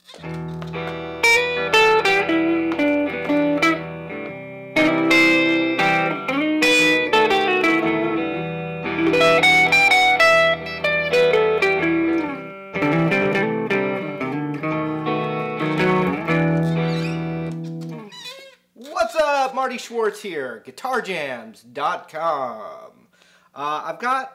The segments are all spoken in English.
What's up? Marty Schwartz here, GuitarJams.com. I've got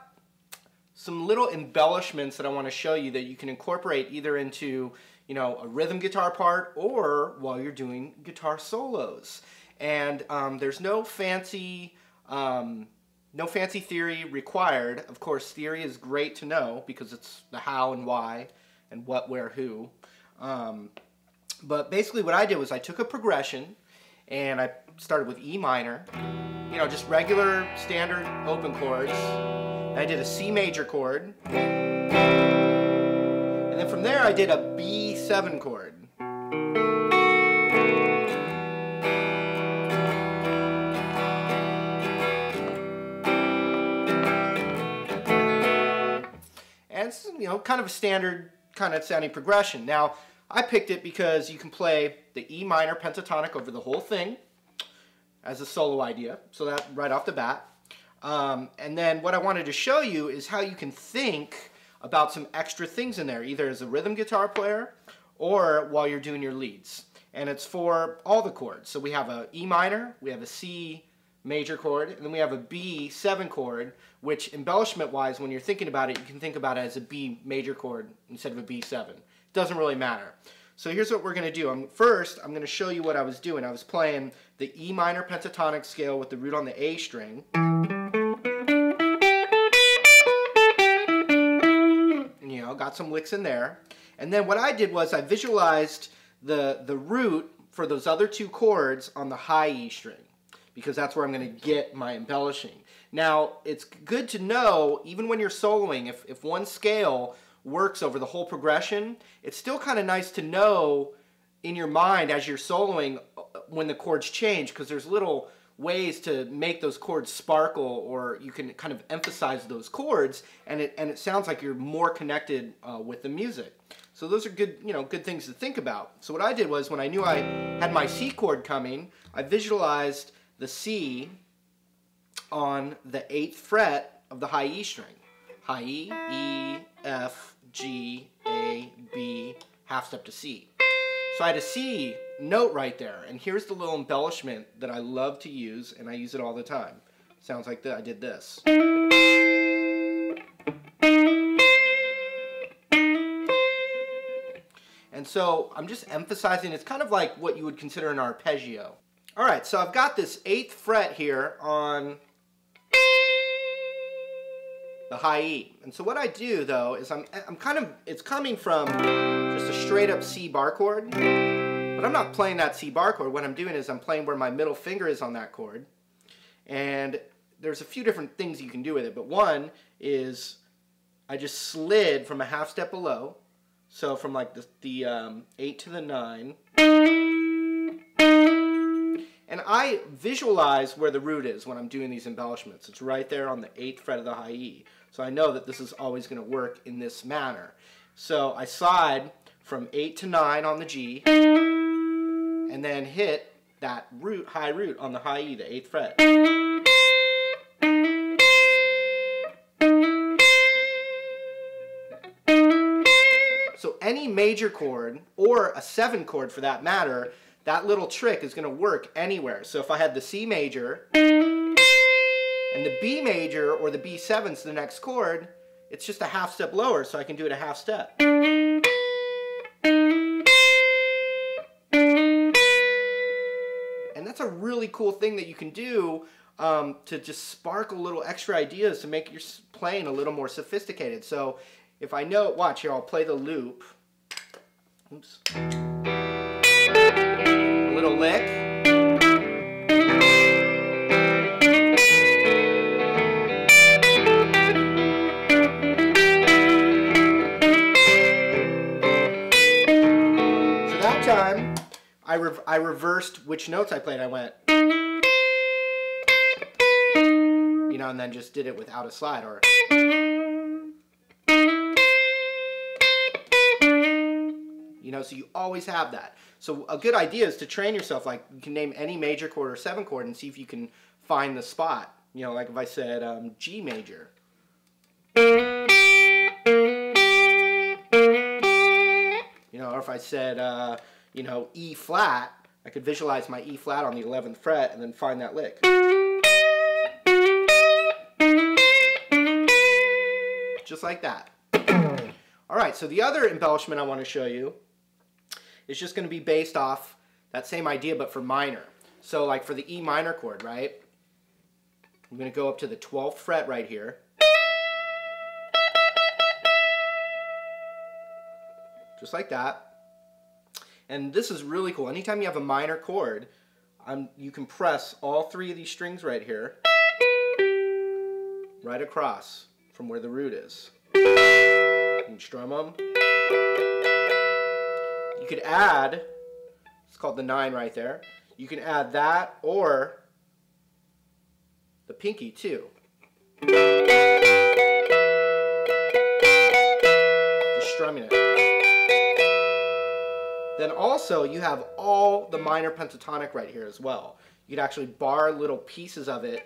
some little embellishments that I want to show you that you can incorporate either into, a rhythm guitar part or while you're doing guitar solos. And there's no fancy theory required. Of course, theory is great to know because it's the how and why and what, where, who. But basically what I did was I took a progression and I started with E minor, just regular standard open chords. I did a C major chord, and then from there I did a B7 chord. And it's, kind of a standard kind of sounding progression. Now, I picked it because you can play the E minor pentatonic over the whole thing as a solo idea, so that right off the bat. And then what I wanted to show you is how you can think about some extra things in there, either as a rhythm guitar player or while you're doing your leads. And it's for all the chords. So we have a E minor, we have a C major chord, and then we have a B7 chord, which embellishment-wise, when you're thinking about it, you can think about it as a B major chord instead of a B7. It doesn't really matter. So here's what we're going to do. First, I'm going to show you what I was doing. I was playing the E minor pentatonic scale with the root on the A string. Got some licks in there. And then what I did was I visualized the root for those other two chords on the high E string, because that's where I'm going to get my embellishing. Now, it's good to know, even when you're soloing, if one scale works over the whole progression, it's still kind of nice to know in your mind as you're soloing when the chords change, because there's little ways to make those chords sparkle, or you can kind of emphasize those chords, and it sounds like you're more connected with the music. So those are good, good things to think about. So what I did was, when I knew I had my C chord coming, I visualized the C on the 8th fret of the high E string. High E, E, F, G, A, B, half step to C. So I had a C note right there, and here's the little embellishment that I love to use, and I use it all the time. Sounds like that. I did this. And so I'm just emphasizing, it's kind of like what you would consider an arpeggio. All right, so I've got this 8th fret here on the high E. And so what I do though is it's coming from just a straight up C bar chord, but I'm not playing that C bar chord. What I'm doing is I'm playing where my middle finger is on that chord. And there's a few different things you can do with it, but one is I just slid from a half step below, so from like the 8 to the 9, and I visualize where the root is when I'm doing these embellishments. It's right there on the 8th fret of the high E. So I know that this is always going to work in this manner. So I slide from 8 to 9 on the G, and then hit that root, high root on the high E, the 8th fret. So any major chord, or a 7 chord for that matter, that little trick is going to work anywhere. So if I had the C major, and the B major or the B7's the next chord, it's just a half step lower, so I can do it a half step. And that's a really cool thing that you can do to just sparkle little extra ideas to make your playing a little more sophisticated. So if I know, watch here, I'll play the loop. Oops. A little lick. Time, I reversed which notes I played. I went, and then just did it without a slide, or You know, so you always have that. So a good idea is to train yourself. Like, you can name any major chord or 7 chord and see if you can find the spot. You know, like if I said G major. You know, or if I said, you know, E flat, I could visualize my E flat on the 11th fret and then find that lick. Just like that. Alright, so the other embellishment I want to show you is just going to be based off that same idea but for minor. So like for the E minor chord, right? I'm going to go up to the 12th fret right here. Just like that. And this is really cool. Anytime you have a minor chord, you can press all 3 of these strings right here, right across from where the root is. You can strum them. You could add, it's called the 9 right there. You can add that or the pinky too. Just strumming it. Then also you have all the minor pentatonic right here as well. You could actually bar little pieces of it.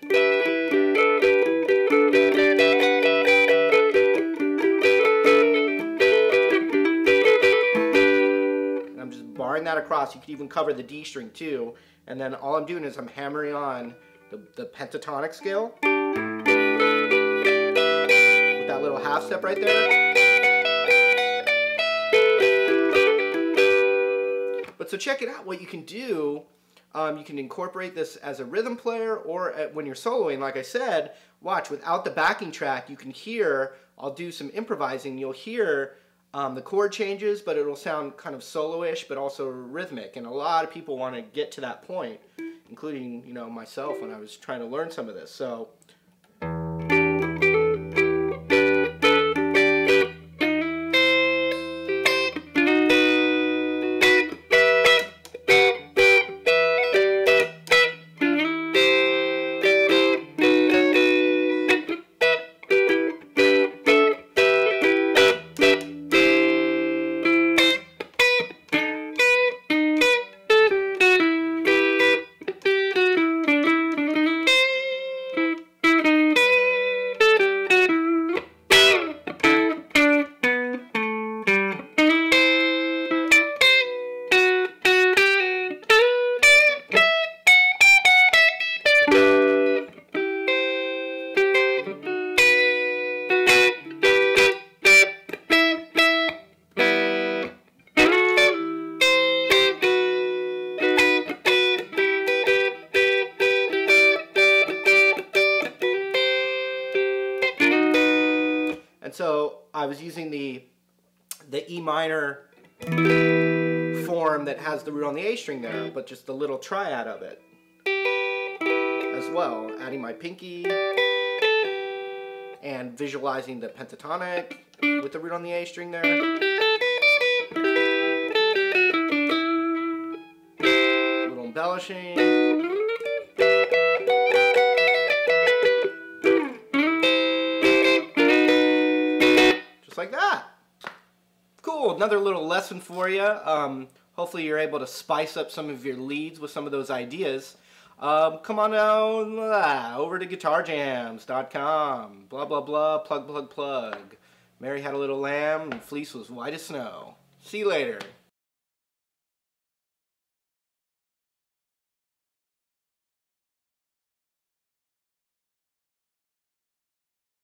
And I'm just barring that across. You could even cover the D string too. And then all I'm doing is I'm hammering on the pentatonic scale with that little half step right there. But so check it out, what you can do, you can incorporate this as a rhythm player or when you're soloing, like I said, watch, without the backing track, you can hear, I'll do some improvising, you'll hear the chord changes, but it'll sound kind of solo-ish, but also rhythmic, and a lot of people want to get to that point, including, you know, myself when I was trying to learn some of this, so. And so I was using the E minor form that has the root on the A string there, but just the little triad of it as well, adding my pinky and visualizing the pentatonic with the root on the A string there. A little embellishing. Like that. Cool, another little lesson for you. Hopefully you're able to spice up some of your leads with some of those ideas. Come on down over to guitarjams.com. Blah, blah, blah, plug, plug, plug. Mary had a little lamb and fleece was white as snow. See you later.